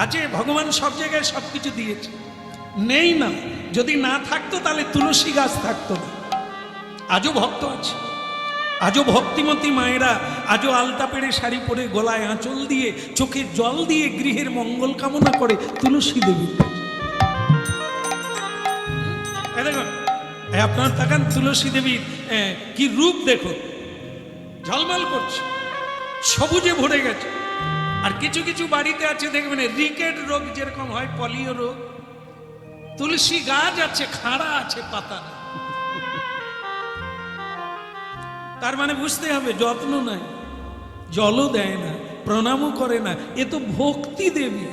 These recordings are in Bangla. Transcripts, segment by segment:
আছে, ভগবান সব জায়গায় সবকিছু দিয়েছে, নেই না। যদি না থাকতো তাহলে তুলসী গাছ থাকতো না। আজও ভক্ত আছে, আজও ভক্তিমতী মায়েরা আজও আলতা পেড়ে শাড়ি পরে গলায় আঁচল দিয়ে চোখে জল দিয়ে গৃহের মঙ্গল কামনা করে তুলসী দেবী। দেখুন, আপনার তাকান তুলসী দেবীর কি রূপ দেখুন, ঝলমল করছে, সবুজে ভরে গেছে। আর কিছু কিছু বাড়িতে আছে দেখবেন রিকেট রোগ যেরকম হয়, পলিও রোগ, তুলসী গাছ আছে, খাড়া আছে, পাতা নেই। তার মানে বুঝতে হবে যত্ন নাই, জলও দেয় না, প্রণামও করে না। এ তো ভক্তি দেবী।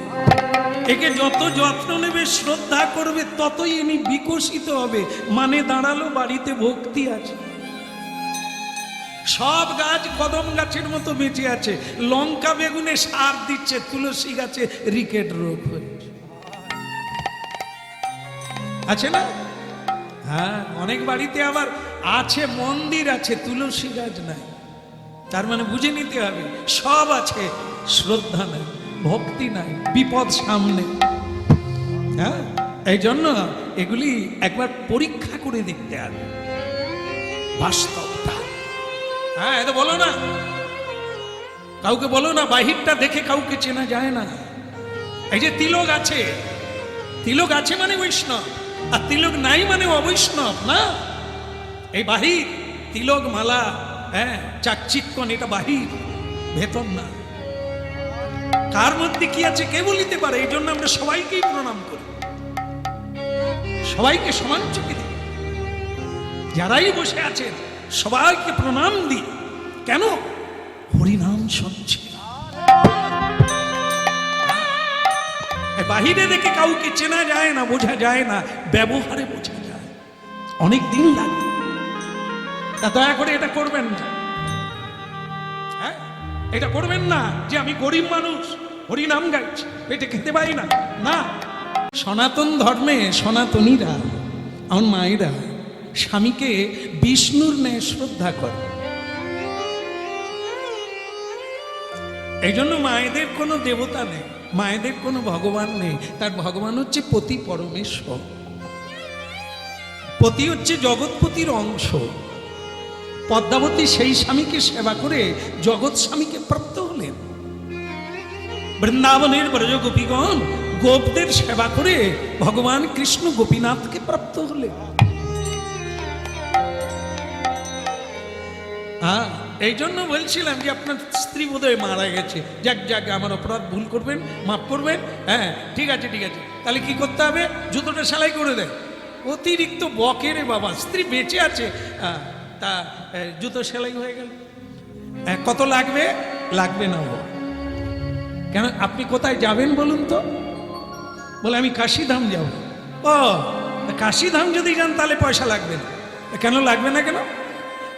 একে যত যত্ন নেবে, শ্রদ্ধা করবে, ততই ইনি বিকশিত হবে। মানে দাঁড়ালো বাড়িতে ভক্তি আছে। সব গাছ কদম গাছের মতো বেঁচে আছে, লঙ্কা বেগুনে সার দিচ্ছে, তুলসী গাছে রিকেট রোগ হয়েছে। আছে না? হ্যাঁ, অনেক বাড়িতে আবার আছে মন্দির আছে, তুলসী গাছ নাই। তার মানে বুঝে নিতে হবে সব আছে, শ্রদ্ধা নাই, ভক্তি নাই, বিপদ সামনে। হ্যাঁ, এই জন্য এগুলি একবার পরীক্ষা করে দেখতে হবে বাস্তবটা। হ্যাঁ, এটা বলো না, কাউকে বলো না, বাহিরটা দেখে কাউকে চেনা যায় না। এই যে তিলক আছে, তিলক আছে মানে বৈষ্ণব, আর তিলক নাই মানে অবৈষ্ণব না। এই বাহির তিলক মালা, হ্যাঁ, চাকচিক্যন, এটা বাহির, ভেতর না। কার মধ্যে কি আছে কে বলিতে পারে? এই জন্য আমরা সবাইকেই প্রণাম করি, সবাইকে সমান চোখে দিই। যারাই বসে আছেন সবাইকে প্রণাম দিই। কেন? হরিনাম শুনছি। বাহিরে দেখে কাউকে চেনা যায় না, বোঝা যায় না, ব্যবহারে বোঝা যায়। অনেক দিন লাগে। তা দয়া করে এটা করবেন না। হ্যাঁ, এটা করবেন না যে আমি গরিব মানুষ, হরিনাম গাইছি, পেটে খেতে পাই না। না, সনাতন ধর্মে সনাতনীরা, আমার মায়েরা স্বামীকে বিষ্ণুর ন্যায় শ্রদ্ধা করে। এই জন্য মায়েদের কোনো দেবতা নেই, মায়েদের কোনো ভগবান নেই। তার ভগবান হচ্ছে পতি পরমেশ্বর। পতি হচ্ছে জগৎপতির অংশ। পদ্মাবতী সেই স্বামীকে সেবা করে জগৎ স্বামীকে প্রাপ্ত হলেন। বৃন্দাবনের ব্রজ গোপীগণ গোপদের সেবা করে ভগবান কৃষ্ণ গোপীনাথকে প্রাপ্ত হলেন। হ্যাঁ, এই জন্য বলছিলাম যে আপনার স্ত্রী বোধহয় মারা গেছে। যাক যাক, আমার অপরাধ, ভুল করবেন, মাফ করবেন। হ্যাঁ, ঠিক আছে ঠিক আছে। তাহলে কি করতে হবে? জুতোটা সেলাই করে দেয়। অতিরিক্ত বকে রে বাবা, স্ত্রী বেঁচে আছে, তা জুতো সেলাই হয়ে গেল। কত লাগবে? লাগবে না। কেন? আপনি কোথায় যাবেন বলুন তো? বলে আমি কাশীধাম যাব। ও, কাশীধাম যদি যান তাহলে পয়সা লাগবে না। কেন লাগবে না? কেন?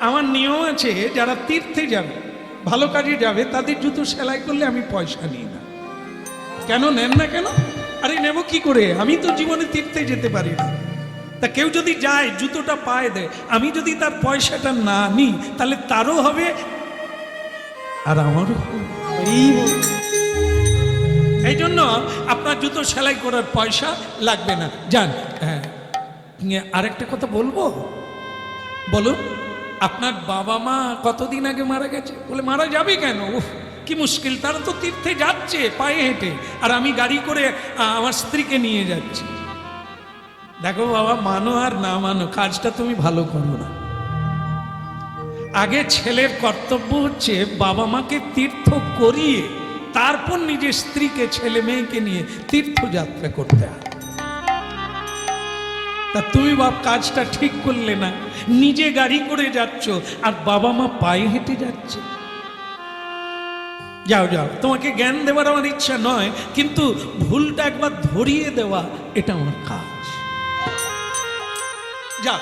আমার নিয়ম আছে, যারা তীর্থে যাবে, ভালো কাজে যাবে, তাদের জুতো সেলাই করলে আমি পয়সা নিই না। কেন নেন না? কেন? আরে নেব কি করে? আমি তো জীবনে তীর্থে যেতে পারি না। তা কেউ যদি যায়, জুতোটা পায়ে দেয়, আমি যদি তার পয়সাটা না নিই, তাহলে তারও হবে আর আমারও হবে। এই জন্য আপনার জুতো সেলাই করার পয়সা লাগবে না, যান। হ্যাঁ, আরেকটা কথা বলবো। বলুন, আপনার বাবা মা কতদিন আগে মারা গেছে? বলে মারা যাবে কেন? উফ, কি মুশকিল, তারা তো তীর্থে যাচ্ছে পায়ে হেঁটে, আর আমি গাড়ি করে আমার স্ত্রীকে নিয়ে যাচ্ছি। দেখো বাবা, মানো আর না মানো, কাজটা তুমি ভালো করো না। আগে ছেলের কর্তব্য হচ্ছে বাবা মাকে তীর্থ করিয়ে তারপর নিজের স্ত্রীকে, ছেলে মেয়েকে নিয়ে তীর্থযাত্রা করতে হয়। তা তুমি বাপ কাজটা ঠিক করলে না, নিজে গাড়ি করে যাচ্ছ আর বাবা মা পায়ে হেঁটে যাচ্ছে। যাও যাও, তোমাকে জ্ঞান দেওয়ার আমার ইচ্ছা নয়, কিন্তু ভুলটা একবার ধরিয়ে দেওয়া এটা আমার কাজ। যাও।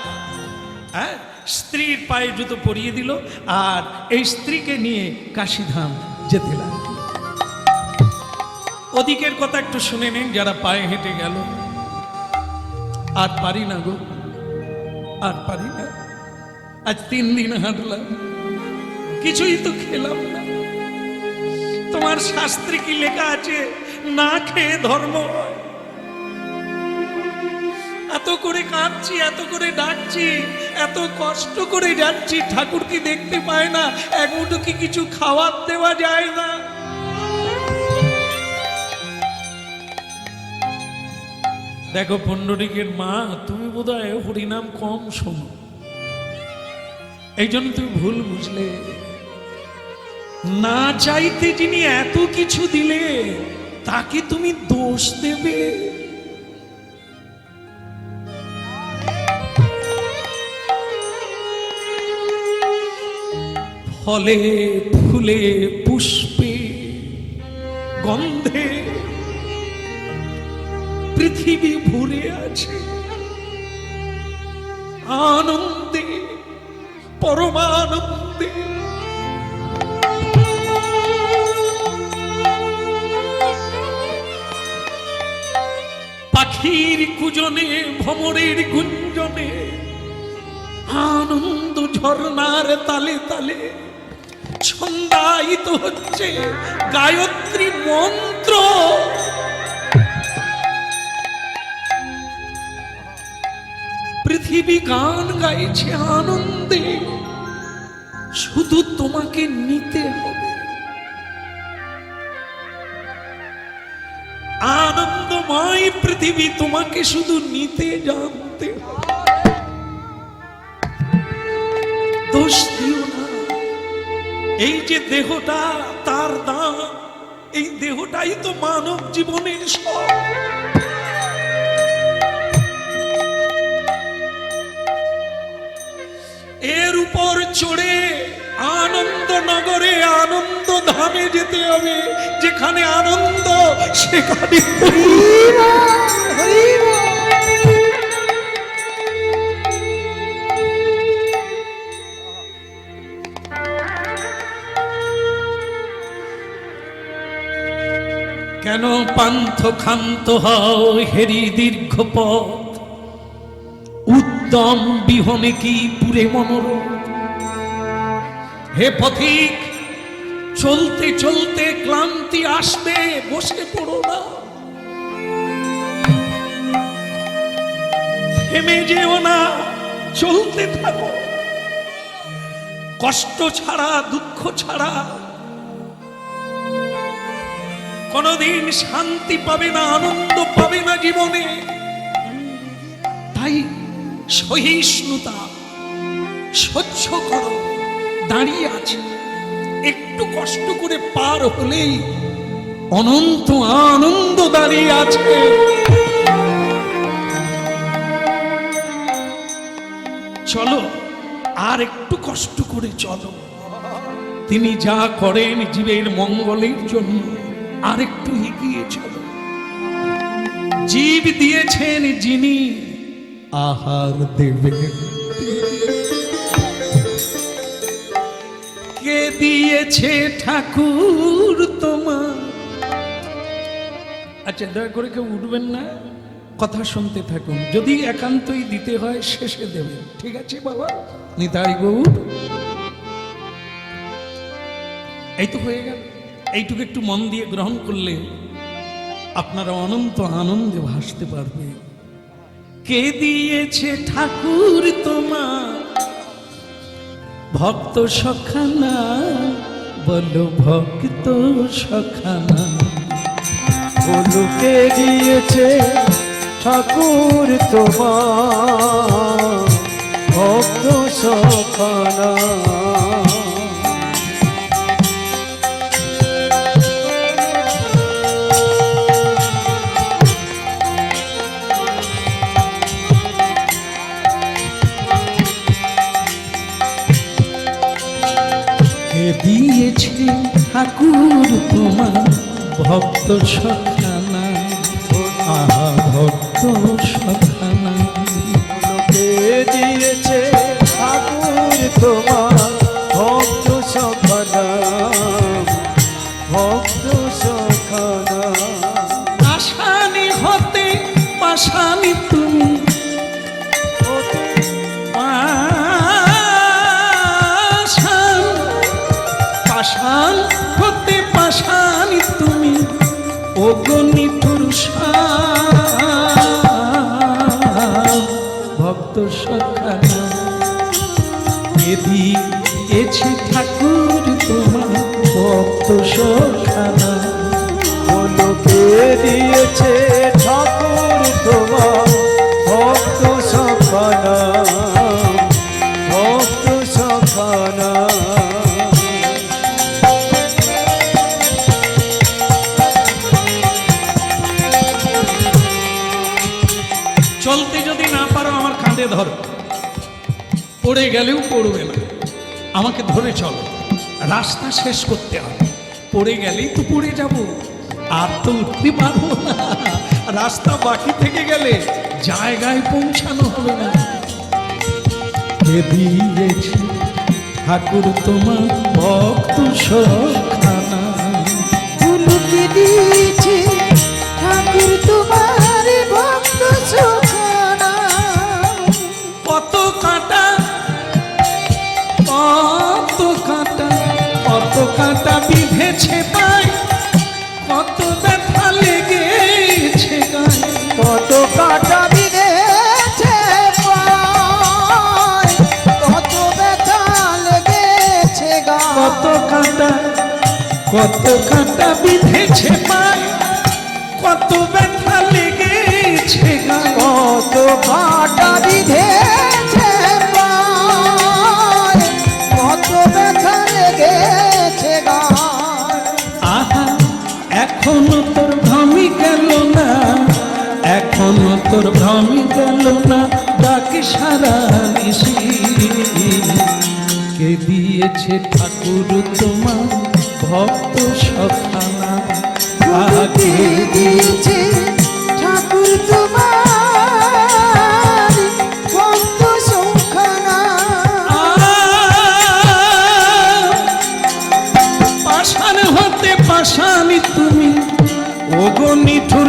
হ্যাঁ, স্ত্রীর পায়ে জুতো পরিয়ে দিল আর এই স্ত্রীকে নিয়ে কাশীধাম যেতে লাগলো। ওদিকের কথা একটু শুনে নিন, যারা পায়ে হেঁটে গেল। আর পারি না গো, আর পারি না। আজ 3 দিন হাঁটলাম, কিছুই তো খেলাম না। তোমার শাস্ত্রে কি লেখা আছে? না খেয়ে ধর্ম হয়। এত করে কাঁদছি, এত করে ডাকছি, এত কষ্ট করে যাচ্ছি, ঠাকুর কি দেখতে পায় না? এক মুঠো কি কিছু খাওয়ার দেওয়া যায় না? দেখো পুণ্ডরীকের মা, তুমি বোধহয় হরিনাম কম শোনো, এই জন্য তুমি ভুল বুঝলে। না চাইতে যিনি এত কিছু দিলে তাকে তুমি দোষ দেবে? ফলে ফুলে পুষ্পে গন্ধে পৃথিবী ভরে আছে, আনন্দে পরমানন্দে। পাখির কুজনে ভ্রমরের গুঞ্জনে, আনন্দ ঝর্ণার তালে তালে ছন্দায়িত হচ্ছে গায়ত্রী মন্ত্র। পৃথিবী গান গাইছে আনন্দে, শুধু তোমাকে নিতে হবে। আনন্দময় পৃথিবী, তোমাকে শুধু নিতে জানতে হবে। দোষ দিও না। এই যে দেহটা, তার দাম, এই দেহটাই তো মানব জীবনের সব। এর উপর চড়ে আনন্দ নগরে, আনন্দ ধামে যেতে হবে, যেখানে আনন্দ সেখানে কেন পান্থ ক্ষান্ত হও হেরি দীর্ঘ পথ, উদ্যম বিহনে কি পুরে মনোরথ। হে পথিক, চলতে চলতে ক্লান্তি আসবে, বসে পড়ো না, থেমে যেও না, চলতে থাকো। কষ্ট ছাড়া, দুঃখ ছাড়া কোনদিন শান্তি পাবে না, আনন্দ পাবে না জীবনে। তাই সহিষ্ণুতা, সহ্য করো। দাঁড়িয়ে আছে, একটু কষ্ট করে পার হলেই অনন্ত আনন্দ দাঁড়িয়ে আছে। চলো, আর একটু কষ্ট করে চলো। তিনি যা করেন জীবের মঙ্গলের জন্য, আর একটু এগিয়ে চলো। জীব দিয়েছেন যিনি, আহার দেবেন কে? দিয়েছে ঠাকুর তোমার। আচ্ছা, দয়া করে কেউ উঠবেন না, কথা শুনতে থাকুন। যদি একান্তই দিতে হয় শেষে দেবেন, ঠিক আছে বাবা? নিতাই গৌর। এই তো হয়ে গেল। এইটুকু একটু মন দিয়ে গ্রহণ করলে আপনারা অনন্ত আনন্দে ভাসতে পারবে। কে দিয়েছে ঠাকুর তোমার ভক্ত সখানা? বলো ভক্ত সখানা, বলো কে দিয়েছে ঠাকুর তোমার ভক্ত সখানা? দিয়েছে ঠাকুর তোমার ভক্ত সখানা, আহা ভক্ত সখানা। কে দিয়েছে ঠাকুর তোমার ভক্ত সখানা, ভক্ত সখানা। আসানি হতে পাশানি তুমি, পাষাণ হতে পাষাণী তুমি। ও নিঠুর ভক্ত সখানা কে দিয়েছে ঠাকুর তোমার ভক্ত সখানা বলো কে দিয়েছে ঠাকুর তোমার ভক্ত সখানা ভক্ত সখানা চলতে যদি না পারো আমার কাঁধে ধরো, পড়ে গেলেও পড়বে না, আমাকে ধরে চলো। রাস্তা শেষ করতে হবে, পড়ে গেলেই তো পড়ে যাব, আর তো উঠতে পারবো না। রাস্তা বাকি থেকে গেলে জায়গায় পৌঁছানো হবে না। কে দিয়েছে ঠাকুর তোমার ভক্ত সখানা, ফুলকে দিয়েছে ঠাকুর তোমার ভক্ত সখানা। কত কাঁটা কত কাঁটা কত কাঁটা বিঁধেছে পায়, কত ব্যথা লেগেছে গায়ে। কত কাটা বিঁধেছে পায়, কত ব্যথা লেগেছে গায়ে। কত কাঁটা বিঁধেছে পায়, কত ব্যথা লেগেছে গায়ে। কত কাটা বিঁধেছে পায়, কত ব্যথা লেগেছে গায়ে। আহা এখনো তোর ভ্রমি গেল না, এখনো তোর ভ্রমি গেল না, ডাকে সারা নিশি। কে দিয়েছে ঠাকুর তোমার ভক্ত সখানা, কে দিয়েছে ঠাকুর তোমার ভক্ত সখানা। পাষাণ হতে পাষাণী তুমি ওগো নিঠুর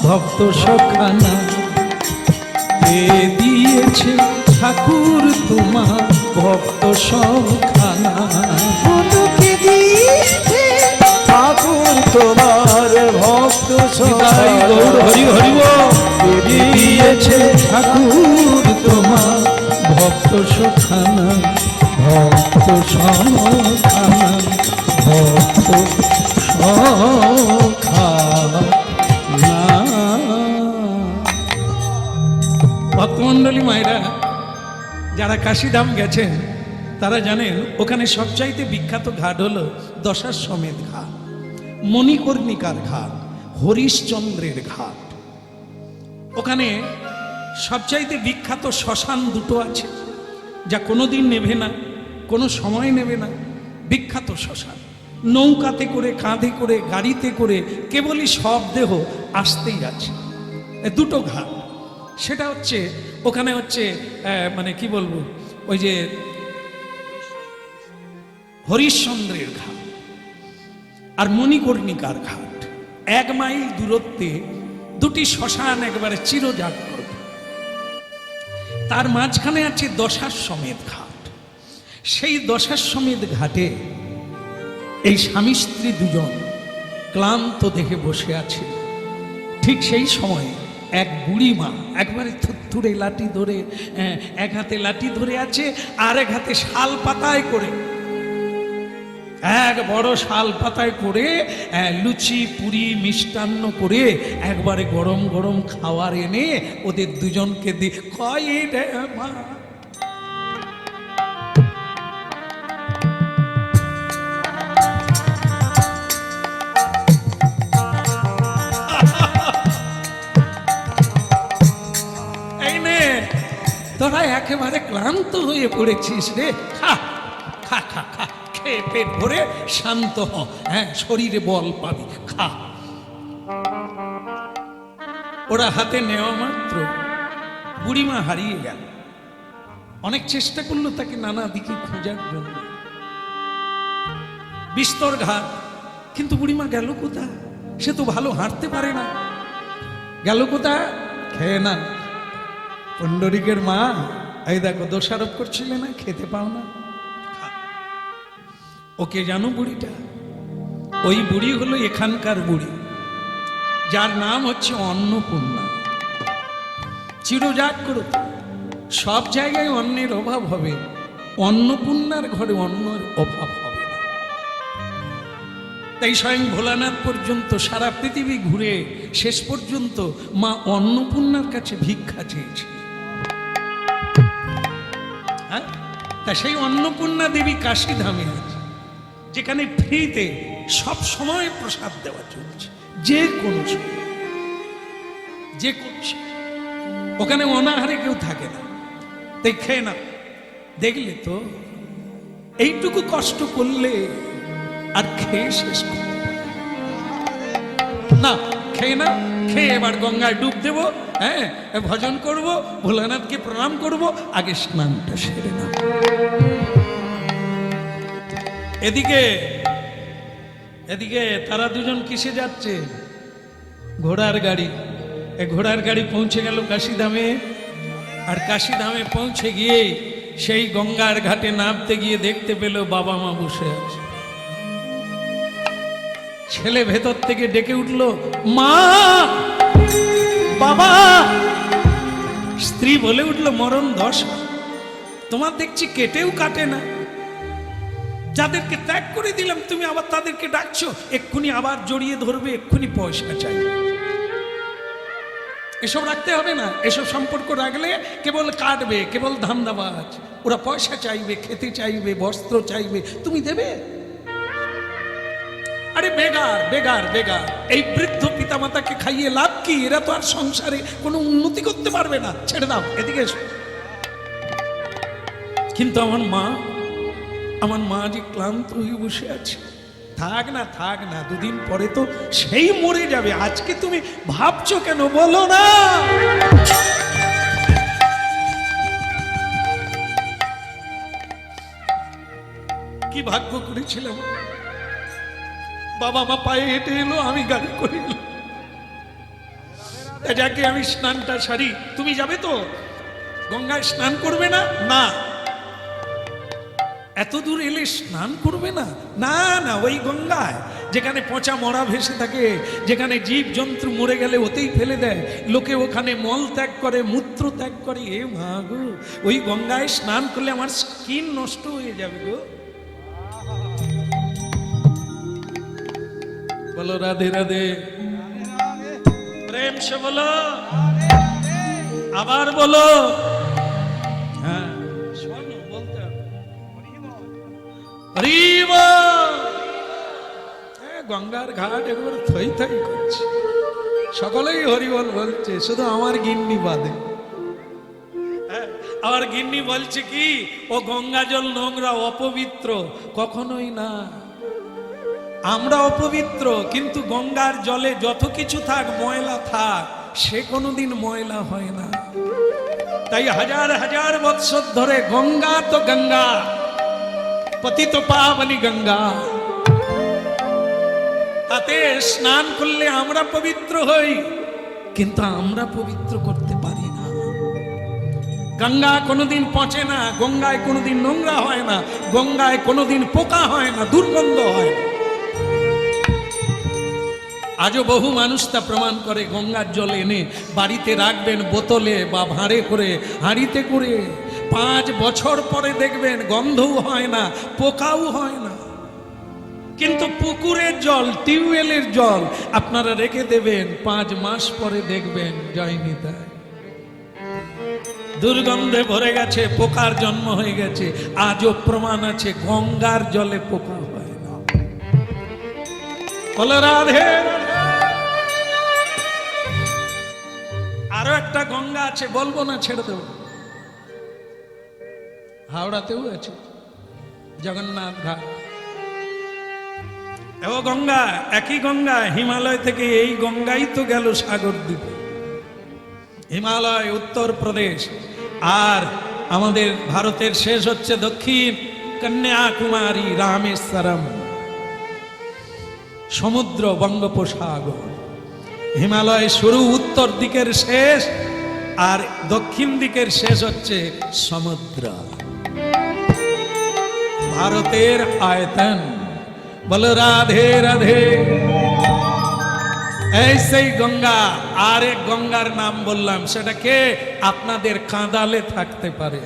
ভক্ত সখানা। কে দিয়েছে ঠাকুর তোমার ভক্ত সখানা, কে দিয়েছে ঠাকুর তোমার ভক্ত তাই গৌর হরি হরি বল। কে দিয়েছে ঠাকুর তোমার ভক্ত সখানা, ভক্ত সখানা, ভক্ত সখানা। ভক্তমণ্ডলী মায়েরা, যারা কাশীধাম গেছেন তারা জানেন ওখানে সবচাইতে বিখ্যাত ঘাট হলো দশাশ্বমেধ ঘাট, মণিকর্ণিকার ঘাট, হরিশ্চন্দ্রের ঘাট। ওখানে সবচাইতে বিখ্যাত শ্মশান দুটো আছে, যা কোনোদিন নেবে না, কোনো সময় নেবে না। বিখ্যাত শ্মশান, নৌকাতে করে, কাঁধে করে, গাড়িতে করে, কেবলই সব দেহ আসতেই আছে। দুটো ঘাট, সেটা হচ্ছে ওখানে হচ্ছে মানে কি বলবো, ওই যে হরিশ্চন্দ্রের ঘাট আর মণিকর্ণিকার ঘাট। 1 মাইল দূরত্বে দুটি শ্মশান একবারে চিরজাগ্রত। তার মাঝখানে আছে দশাশ্বমেধ ঘাট। সেই দশাশ্বমেধ ঘাটে এই স্বামী স্ত্রী দুজন ক্লান্ত দেখে বসে আছে। ঠিক সেই সময় এক বুড়ি মা একবারে থুরথুরে লাঠি ধরে, এক হাতে লাঠি ধরে আছে, আর এক হাতে শাল পাতায় করে, এক বড় শাল পাতায় করে লুচি পুরি মিষ্টান্ন করে একবারে গরম গরম খাবার এনে ওদের দুজনকে দিয়ে কয় রে মা। এই নে, তোরা একেবারে ক্লান্ত হয়ে পড়েছিস রে, খা খা খা খা, খেয়ে পেট ভরে শান্ত হ, হ্যাঁ শরীরে বল পাবি, খা। ওরা হাতে নেওয়া মাত্র বুড়িমা হারিয়ে গেল। অনেক চেষ্টা করলো তাকে নানা দিকে খোঁজার জন্য, বিস্তর ঘাট, কিন্তু বুড়িমা গেল কোথায়? সে তো ভালো হাঁটতে পারে না, গেল কোথায়? খেয়ে না। পুণ্ডরিকের মা এই দেখো দোষারোপ করছিলে না, খেতে পাও না, ওকে জানো বুড়িটা ওই বুড়ি হলো এখানকার বুড়ি, যার নাম হচ্ছে অন্নপূর্ণা। চিরজাগ করো, সব জায়গায় অন্নের অভাব হবে, অন্নপূর্ণার ঘরে অন্নের অভাব হবে না। তাই স্বয়ং ভোলানাথ পর্যন্ত সারা পৃথিবী ঘুরে শেষ পর্যন্ত মা অন্নপূর্ণার কাছে ভিক্ষা চেয়েছে। হ্যাঁ, তা সেই অন্নপূর্ণা দেবী কাশীধামে আছে, যেখানে ফ্রিতে সব সময় প্রসাদ দেওয়া চলছে, যে কোনো সময়, যে কোনো সময়। ওখানে অনাহারে কেউ থাকে না, তাই খেয়ে না। দেখলে তো এইটুকু কষ্ট করলে আর খেয়ে শেষ করতে না, খেয়ে না, খেয়ে এবার গঙ্গায় ডুব দেব, হ্যাঁ, ভজন করব, ভোলানাথকে প্রণাম করব, আগে স্নানটা সেরে না। এদিকে এদিকে তারা দুজন কিসে যাচ্ছে? ঘোড়ার গাড়ি। এ ঘোড়ার গাড়ি পৌঁছে গেল কাশীধামে, আর কাশীধামে পৌঁছে গিয়ে সেই গঙ্গার ঘাটে নামতে গিয়ে দেখতে পেল বাবা মা বসে আছে। ছেলে ভেতর থেকে ডেকে উঠল, মা, বাবা। স্ত্রী বলে উঠল, মরণ দশা, তোমার দেখছি কেটেও কাটে না। যাদেরকে ত্যাগ করে দিলাম তুমি আবার তাদেরকে ডাকছো, এক্ষুনি আবার জড়িয়ে ধরবে, এক্ষুনি পয়সা চাই। এসব রাখতে হবে না, এসব সম্পর্ক রাখলে কেবল কাটবে, কেবল ধান্দাবাজ। ওরা পয়সা চাইবে, খেতে চাইবে, বস্ত্র চাইবে, তুমি দেবে? আরে বেগার বেগার বেগার, এই বৃদ্ধ পিতামাতাকে খাইয়ে লাভ কি? এরা তো আর সংসারে কোনো উন্নতি করতে পারবে না, ছেড়ে দাও, এদিকে এসো। কিন্তু আমার মা যে ক্লান্ত হয়ে বসে আছে। থাক না, থাক না, দুদিন পরে তো সেই মরে যাবে, আজকে তুমি ভাবছো কেন বলো না? কি ভাগ্য করেছিলাম, বাবা মা পায়ে হেঁটে এলো, আমি গাড়ি করে এলাম। যাকে আমি স্নানটা সারি, তুমি যাবে তো? গঙ্গায় স্নান করবে না? না। এত দূর এলে স্নান করবে না? না না, ওই গঙ্গায় যেখানে পচা মরা ভেসে থাকে, যেখানে জীব জন্তু মরে গেলে ওতেই ফেলে দেয়, লোকে ওখানে মল ত্যাগ করে, মূত্র ত্যাগ করে। এ মা গো, ওই গঙ্গায় স্নান করলে আমার স্কিন নষ্ট হয়ে যাবে গো। বলো রাধে রাধে, প্রেম সে বলো, আবার বলো। হ্যাঁ, শোনো, বলতে হবে। গঙ্গার ঘাট একবার থই থই করছে, সকলেই হরিবল বলছে, শুধু আমার গিন্নি বাদে। আমার গিন্নি বলছে কি, ও গঙ্গা জল নোংরা, অপবিত্র। কখনোই না, আমরা অপবিত্র, কিন্তু গঙ্গার জলে যত কিছু থাক, ময়লা থাক, সে কোনোদিন ময়লা হয় না। তাই হাজার হাজার বৎসর ধরে গঙ্গা তো গঙ্গা, পতিত পাবনি গঙ্গা, তাতে স্নান করলে আমরা পবিত্র হই, কিন্তু আমরা পবিত্র করতে পারি না। গঙ্গা কোনোদিন পচে না, গঙ্গায় কোনোদিন নোংরা হয় না, গঙ্গায় কোনোদিন পোকা হয় না, দুর্গন্ধ হয় না। আজও বহু মানুষ তা প্রমাণ করে। গঙ্গার জল এনে বাড়িতে রাখবেন বোতলে বা ভাঁড়ে করে, হাঁড়িতে করে, 5 বছর পরে দেখবেন গন্ধও হয় না, পোকাও হয় না। কিন্তু পুকুরের জল, টিউবওয়েলের জল আপনারা রেখে দেবেন, 5 মাস পরে দেখবেন যায়নি, তাই দুর্গন্ধে ভরে গেছে, পোকার জন্ম হয়ে গেছে। আজও প্রমাণ আছে, গঙ্গার জলে পোকা হয় না। বলো রাধে। আরো একটা গঙ্গা আছে, বলবো না, ছেড়ে দেব। হাওড়াতেও আছে, জগন্নাথ ঘাট। ও গঙ্গা, একই গঙ্গা, হিমালয় থেকে এই গঙ্গাই তো গেল সাগর দ্বীপে। হিমালয় উত্তরপ্রদেশ, আর আমাদের ভারতের শেষ হচ্ছে দক্ষিণ কন্যাকুমারী, রামেশ্বরম, সমুদ্র, বঙ্গোপসাগর। হিমালয় শুরু, উত্তর দিকের শেষ, আর দক্ষিণ দিকের শেষ হচ্ছে সমুদ্র। ভারতের আয়তন বলো রাধে রাধে। এই সেই গঙ্গা, আর এক গঙ্গার নাম বললাম, সেটা কে? আপনাদের কাঁদালে থাকতে পারে।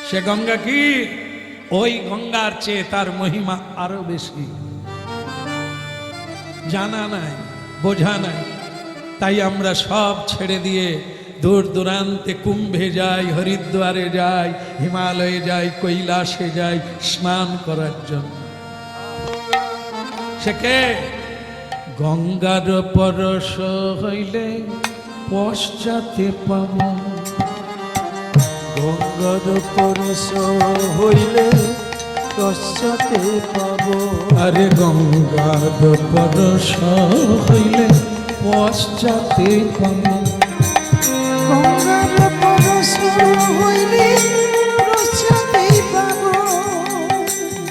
সে গঙ্গা কি? ওই গঙ্গার চেয়ে তার মহিমা আরো বেশি, জানা নাই, বোঝা নাই। তাই আমরা সব ছেড়ে দিয়ে দূর দূরান্তে কুম্ভে যাই, হরিদ্বারে যাই, হিমালয়ে যাই, কৈলাসে যাই স্নান করার জন্য। সে কে? গঙ্গার পরশ হইলে পশ্চাতে পাব, গঙ্গার পরশ হইলে পশ্চাতে পাব। আরে গঙ্গার পরশ হইলে পশ্চাতে পাব। গঙ্গার পরশ হইলে পশ্চাতেই পাব।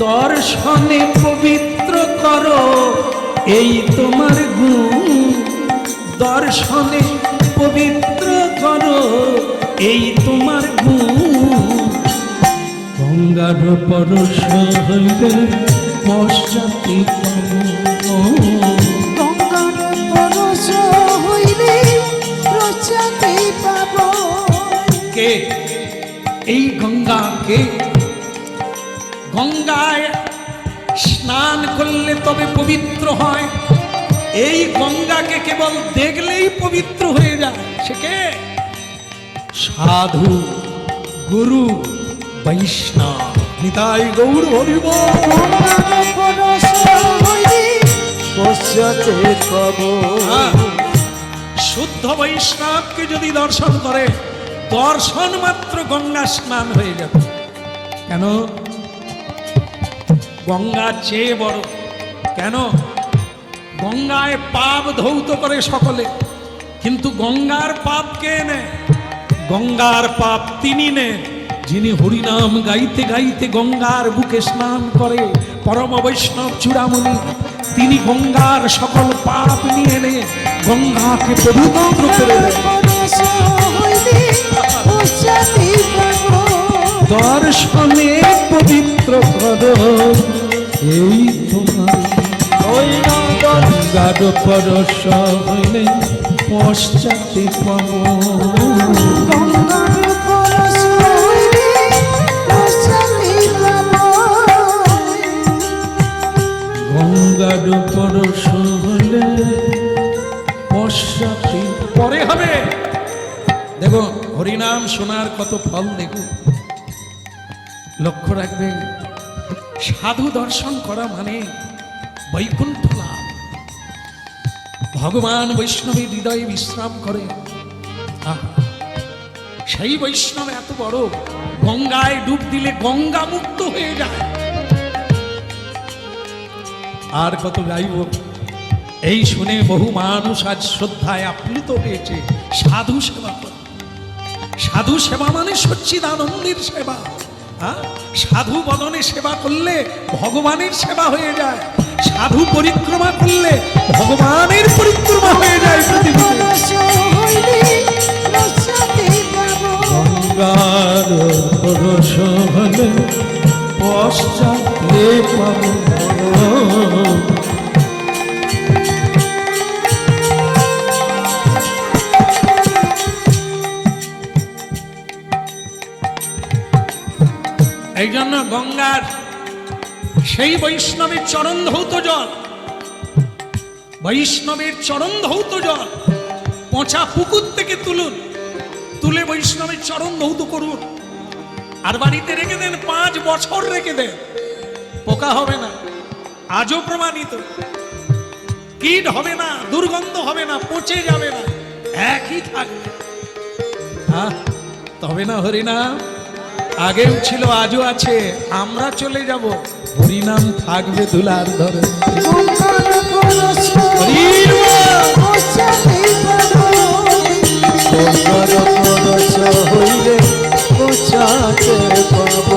দর্শনে পবিত্র করো এই তোমার গুণ, দর্শনে পবিত্র করো এই তোমার গুণ। গঙ্গার পরশ হইলে পশ্চাতে পাব। গঙ্গার পরশ হইলে পশ্চাতেই পাব। কে এই গঙ্গা? কে? গঙ্গায় স্নান করলে তবে পবিত্র হয়। এই গঙ্গাকে কেবল দেখলেই পবিত্র হয়ে যায়। সে কে? সাধু, গুরু, বৈষ্ণব। নিতাই গৌর হরি বল। গঙ্গার পরশ হইলে পশ্চাতে পাব। হ্যাঁ, শুদ্ধ বৈষ্ণবকে যদি দর্শন করে, দর্শন মাত্র গঙ্গা স্নান হয়ে যাবে। কেন? গঙ্গা চেয়ে বড়। কেন? গঙ্গায় পাপ ধৌত করে সকলে, কিন্তু গঙ্গার পাপ কে নেয়? গঙ্গার পাপ তিনি নেন যিনি হরিনাম গাইতে গাইতে গঙ্গার বুকে স্নান করে। পরম বৈষ্ণব চূড়ামণি, তিনি গঙ্গার সকল পাপ নিয়ে নে গঙ্গাকে পবিত্র করে দেন। পরশ হইলে পশ্চাতেই পাব। দর্শনে পবিত্র করো এই তোমার ওই না গঙ্গার পরশ হইলে পশ্চাতে পাব। গঙ্গার পরশ হইলে পশ্চাতেই পাব। গঙ্গার পরশ হইলে পশ্চাতে পরে হবে। দেখো হরিনাম শোনার কত ফল, দেখুন লক্ষ্য রাখবেন। সাধু দর্শন করা মানে বৈকুণ্ঠ লাভ। ভগবান বৈষ্ণবের হৃদয়ে বিশ্রাম করে। আহা, সেই বৈষ্ণব এত বড়, গঙ্গায় ডুব দিলে গঙ্গা মুক্ত হয়ে যায়। আর কত গাইব। এই শুনে বহু মানুষ আজ শ্রদ্ধায় আপ্লুত হয়েছে। সাধু সেবা করে। সাধু সেবা মানে সচ্চিদানন্দের সেবা। হ্যাঁ, সাধু বদনে সেবা করলে ভগবানের সেবা হয়ে যায়। সাধু পরিক্রমা করলে ভগবানের পরিক্রমা হয়ে যায় পৃথিবীতে। পরশ হইলে পশ্চাতেই পাব। গঙ্গার পরশ হলে পশ্চাতে পাব। এই জন্য গঙ্গার সেই বৈষ্ণবের চরণ ধৌত জল, বৈষ্ণবের চরণ ধৌত জল পচা পুকুর থেকে তুলুন, তুলে বৈষ্ণবের চরণ ধৌত করুন, আর বাড়িতে রেখে দেন, 5 বছর রেখে দেন, পোকা হবে না। আজও প্রমাণিত। কীট হবে না, দুর্গন্ধ হবে না, পচে যাবে না, একই থাকবে। হ্যাঁ, তবে না হরিনাম আগেও ছিল, আজও আছে, আমরা চলে যাব, হরিনাম থাকবে ধুলার ধরে। গঙ্গার পরশ পশ্চাতেই পাব। গঙ্গার পরশ হইলে পশ্চাতে পাব।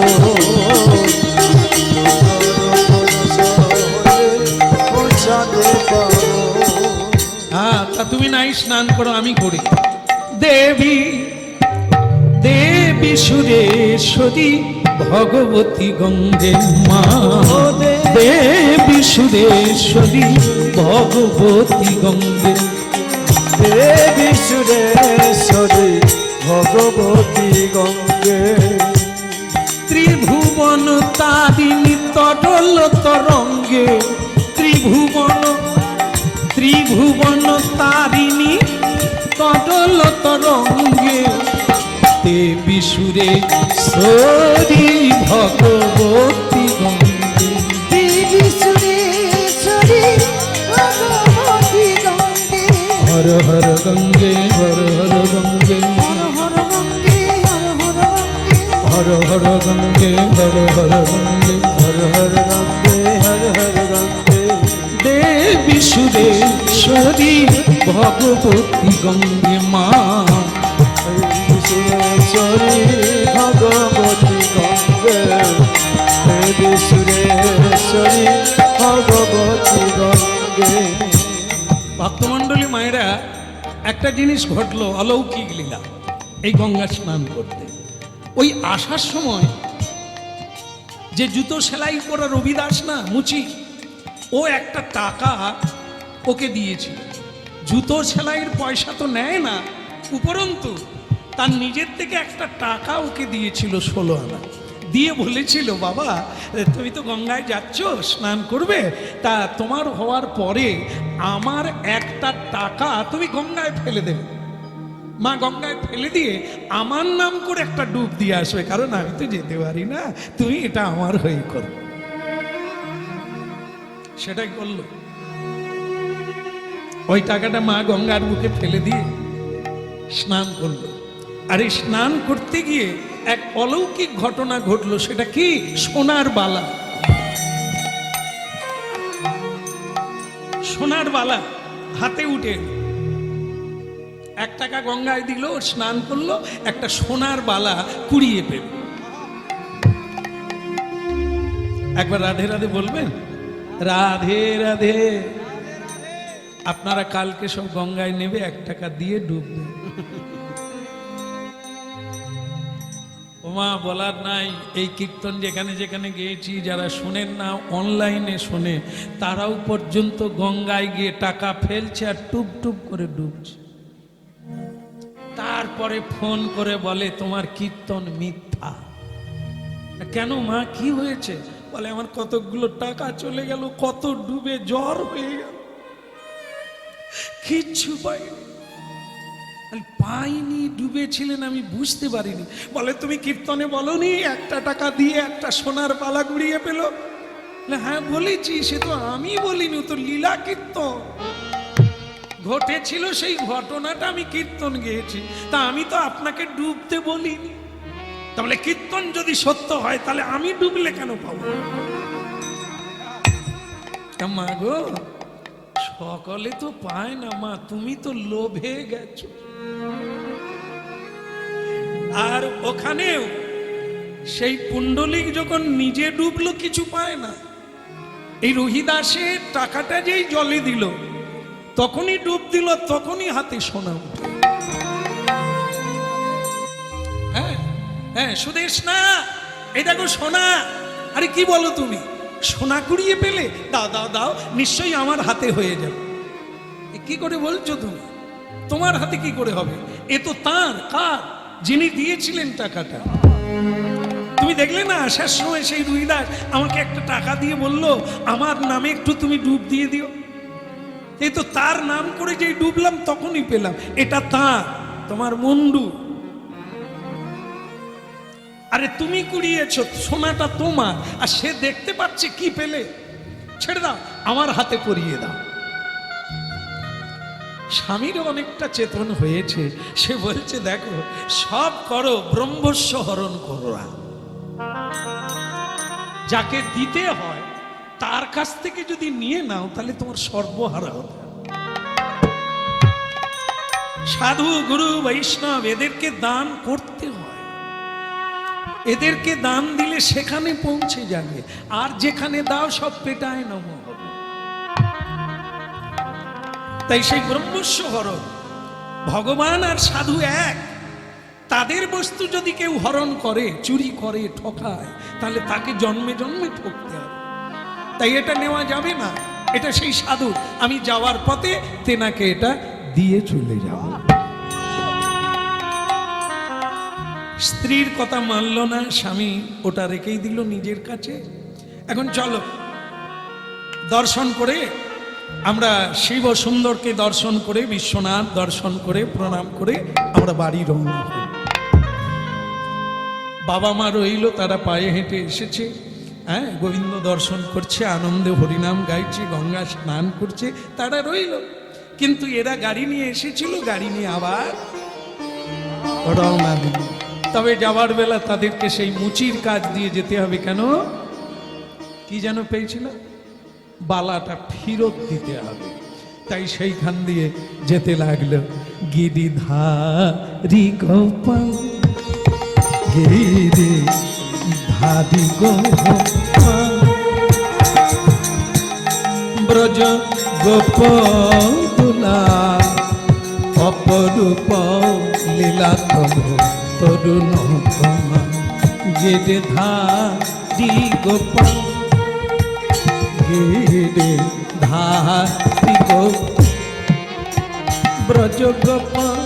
পশ্চাতে পাব। হ্যাঁ, তা তুমি নাই স্নান করো, আমি করি। দেবী দেবী সুরেশ্বরী ভগবতী গঙ্গে মা। ও দেবী দেবী সুরেশ্বরী ভগবতী গঙ্গে, দেবী সুরেশ্বরী ভগবতী গঙ্গে, ত্রিভুবন তারিণী তরল তরঙ্গে, ত্রিভুবন তারিণী তরল তরঙ্গে, দেবী সুরেশ্বরী ভগবতী গঙ্গে। দেবী সুরেশ্বরী ভগবতী গঙ্গে, হর হর গঙ্গে, হর হর গঙ্গে, হর হর গঙ্গে, হর হর গঙ্গে, হর হর গঙ্গে, হর হর গঙ্গে। হর হর গঙ্গে, হর হর গঙ্গে, দেবী সুরেশ্বরী ভগবতী গঙ্গে মা, দেবী সুরেশ্বরী ভগবতী গঙ্গে, দেবী সুরেশ্বরী ভগবতী গঙ্গে। ভক্তমণ্ডলী মায়েরা, একটা জিনিস ঘটলো, অলৌকিক লীলা এই গঙ্গা স্নান করতে। ওই আসার সময় যে জুতো সেলাই করা রবিদাস না মুচি, ও একটা টাকা ওকে দিয়েছিল। জুতো সেলাইয়ের পয়সা তো নেয় না, উপরন্তু তার নিজের থেকে একটা টাকা ওকে দিয়েছিল 16 আনা, দিয়ে বলেছিল, বাবা তুমি তো গঙ্গায় যাচ্ছ স্নান করবে, তা তোমার হওয়ার পরে আমার একটা টাকা তুমি গঙ্গায় ফেলে দেবে। মা গঙ্গায় ফেলে দিয়ে আমার নাম করে একটা ডুব দিয়ে আসবে, কারণ আমি তো যেতে পারি না, তুমি এটা আমার হয়ে করো। সেটাই করলো। ওই টাকাটা মা গঙ্গার বুকে ফেলে দিয়ে স্নান করলো। আর এই স্নান করতে গিয়ে এক অলৌকিক ঘটনা ঘটলো। সেটা কি? সোনার বালা। সোনার বালা হাতে উঠে 1 টাকা গঙ্গায় দিল, স্নান করলো, একটা সোনার বালা কুড়িয়ে পেল। একবার রাধে রাধে বলবেন? রাধে রাধে। আপনারা কালকে সব গঙ্গায় নেবে, 1 টাকা দিয়ে ডুব দেন। ওমা বলার নাই, এই কীর্তন যেখানে যেখানে গিয়েছি, যারা শোনেন না অনলাইনে শোনে, তারাও পর্যন্ত গঙ্গায় গিয়ে টাকা ফেলছে আর টুপ টুপ করে ডুবছে। তারপরে ফোন করে বলে তোমার কীর্তন মিথ্যা। কেন মা, কি হয়েছে? বলে আমার কতগুলো টাকা চলে গেল, কত ডুবে জ্বর হয়ে গেল, কিচ্ছু পাইনি। পাইনি, ডুবেছিলেন আমি বুঝতে পারিনি। বলে তুমি কীর্তনে বলনি 1 টাকা দিয়ে একটা সোনার বালা গুড়িয়ে পেল? হ্যাঁ বলেছি, সে তো আমি বলিনি, তো লীলা কীর্তন ঘটেছিল, সেই ঘটনাটা আমি কীর্তন গেয়েছি, তা আমি তো আপনাকে ডুবতে বলিনি। তাহলে কীর্তন যদি সত্য হয়, তাহলে আমি ডুবলে কেন পাবো? মা গো, সকলে তো পায় না মা, তুমি তো লোভে গেছো। আর ওখানেও সেই পুণ্ডলিক যখন নিজে ডুবলো কিছু পায় না। এই রহিদাসের টাকাটা যেই জলে দিল, তখনই ডুব দিল, তখনই হাতে সোনা উঠে। হ্যাঁ হ্যাঁ, সুদেশ না, এই দেখো সোনা। আরে কি বলো তুমি, সোনা কুড়িয়ে পেলে? দাও দাও দাও, নিশ্চয়ই আমার হাতে হয়ে যাবে। কি করে বলছো তুমি? তোমার হাতে কি করে হবে? এ তো তার, কার, যিনি দিয়েছিলেন টাকাটা। তুমি দেখলে না আসার সময় সেই রুইদাস আমাকে একটা টাকা দিয়ে বলল, আমার নামে একটু তুমি ডুব দিয়ে দিও। এই তো তার নাম করে যেই ডুবলাম তখনই পেলাম। এটা তার, তোমার মুন্ডু। আরে তুমি কুড়িয়েছো, সোনাটা তোমার, আর সে দেখতে পাচ্ছে কি পেলে। ছেড়ে দাও, আমার হাতে পরিয়ে দাও। স্বামীর অনেকটা চেতন হয়েছে, সে বলছে দেখো সব করো, ব্রহ্মস্ব হরণ করো না। যাকে দিতে হয় তার কাছ থেকে যদি নিয়ে নাও, তাহলে তোমার সর্বহারা হবে। সাধু গুরু বৈষ্ণব এদেরকে দান করতে হয়, এদেরকে দান দিলে সেখানে পৌঁছে যাবে। আর যেখানে দাও সব পেটায় নম হবে। তাই সেই ব্রহ্মস্ব হরণ, ভগবান আর সাধু এক। তাদের বস্তু যদি কেউ হরণ করে, চুরি করে, ঠকায়, তাহলে তাকে জন্মে জন্মে ঠকতে হবে। তাই এটা নেওয়া যাবে না। এটা সেই সাধু, আমি যাওয়ার পথে তেনাকে এটা দিয়ে চলে যাব। স্ত্রীর কথা মানল না স্বামী, ওটা রেখেই দিল নিজের কাছে। এখন চলো দর্শন করে আমরা শিব সুন্দরকে দর্শন করে, বিশ্বনাথ দর্শন করে, প্রণাম করে আমরা বাড়ি রওনা হই। বাবা মা রইল, তারা পায়ে হেঁটে এসেছে, হ্যাঁ, গোবিন্দ দর্শন করছে, আনন্দে হরিনাম গাইছে, গঙ্গা স্নান করছে, তারা রইল। কিন্তু এরা গাড়ি নিয়ে এসেছিল, গাড়ি নিয়ে আবার রওনা দিল। তবে যাওয়ার বেলা তাদেরকে সেই মুচির কাজ দিয়ে যেতে হবে। কেন? কি যেন পেয়েছিল? বালাটা ফেরত দিতে হবে। তাই সেইখান দিয়ে যেতে লাগলো। গিরিধারি গোপাল, গিরিধারি গোপাল, ব্রজ গোপদুলা, অপরূপ লীলা তব তরুণ কমা। গিরিধারি গোপাল, গিরিধারি গোপাল, ব্রজ গোপদুলা,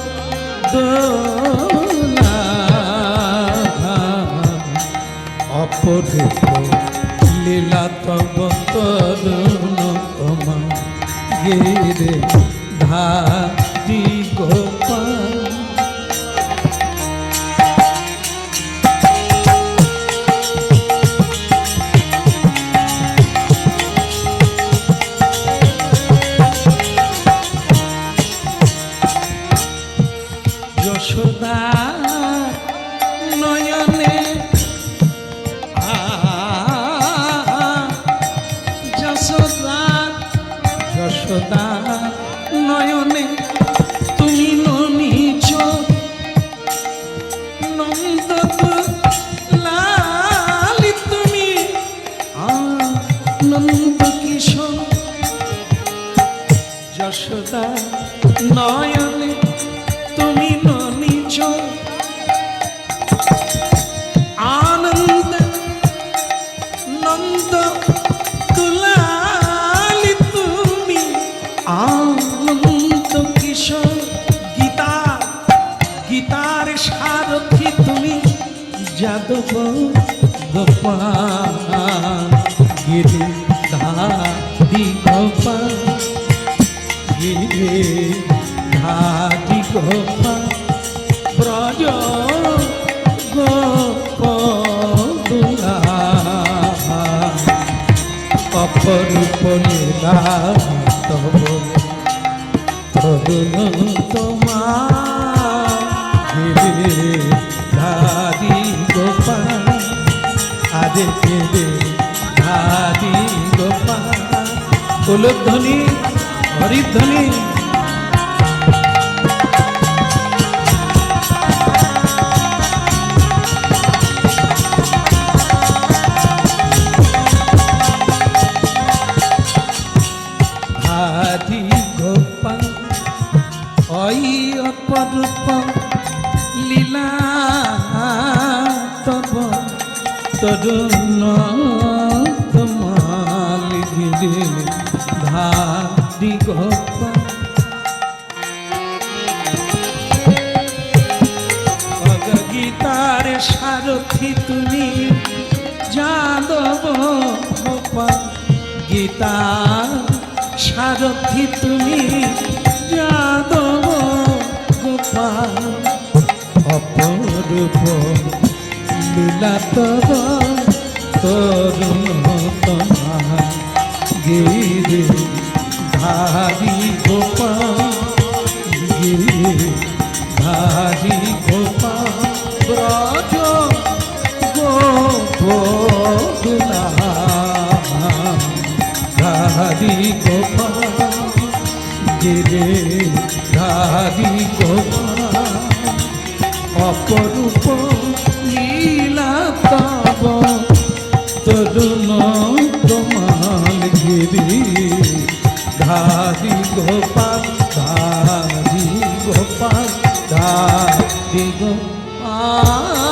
অপরূপ লীলা তব তরুণ কমা। গিরিধারি গোপাল। যশোদা নয়নে, যশোদা, যশোদা নয়নে তুমি ননিছ, নন্দ লালি তুমি নন্দ কিশোর। যশোদা নয়নে তুমি ননিছ, আনন্দ নন্দ দুলালি তুমি আনন্দ কিশোর। গীতা, গীতার সারথি তুমি যাদব গোপাল। গিরিধারি গোপাল, গিরিধারি গোপাল, ব্রজ গোপদুলা, অপরূপ লীলা তব তরুণ তোমার। গিরিধারি গোপাল, আরে গিরিধারি গোপাল। কুলধ্বনি, হরিধ্বনি। ধারি গোপাল, ওই অপরূপ লীলা তব তরুণ তোমাল। গিরিধারি গোপাল, গীতার সারথি তুমি যাদব গোপাল। গীতা সারথি তুমি যাদব গোপাল, অপরূপ লীলা তব তরুণ তোমার। গিরিধারি গোপাল, গিরিধারি গোপাল, ব্রজ গোপদুলা, ধারি গোপাল। গিরিধারি গোপাল, অপরূপ লীলা তব তরুণ তোমাল। গিরিধারি গোপাল, ধারি গোপাল, ধারি গোপাল।